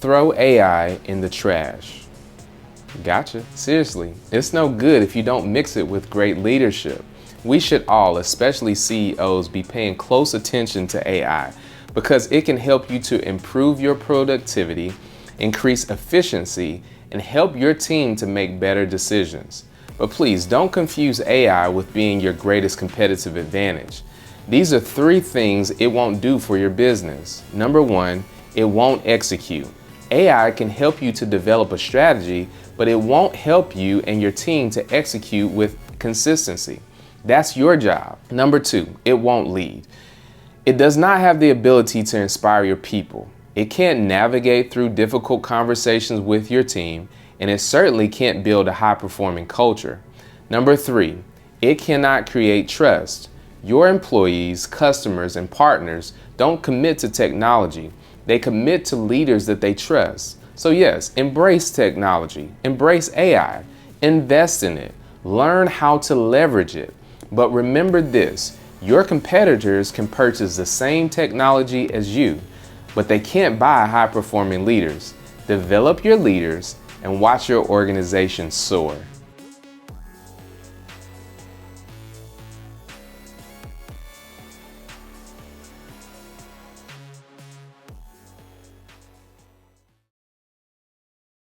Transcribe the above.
Throw AI in the trash. Gotcha. Seriously, it's no good if you don't mix it with great leadership. We should all, especially CEOs, be paying close attention to AI because it can help you to improve your productivity, increase efficiency, and help your team to make better decisions. But please don't confuse AI with being your greatest competitive advantage. These are 3 things it won't do for your business. Number 1, it won't execute. AI can help you to develop a strategy, but it won't help you and your team to execute with consistency. That's your job. Number 2, it won't lead. It does not have the ability to inspire your people. It can't navigate through difficult conversations with your team, and it certainly can't build a high-performing culture. Number 3, it cannot create trust. Your employees, customers, and partners don't commit to technology. They commit to leaders that they trust. So yes, embrace technology, embrace AI, invest in it, learn how to leverage it. But remember this, your competitors can purchase the same technology as you, but they can't buy high-performing leaders. Develop your leaders and watch your organization soar.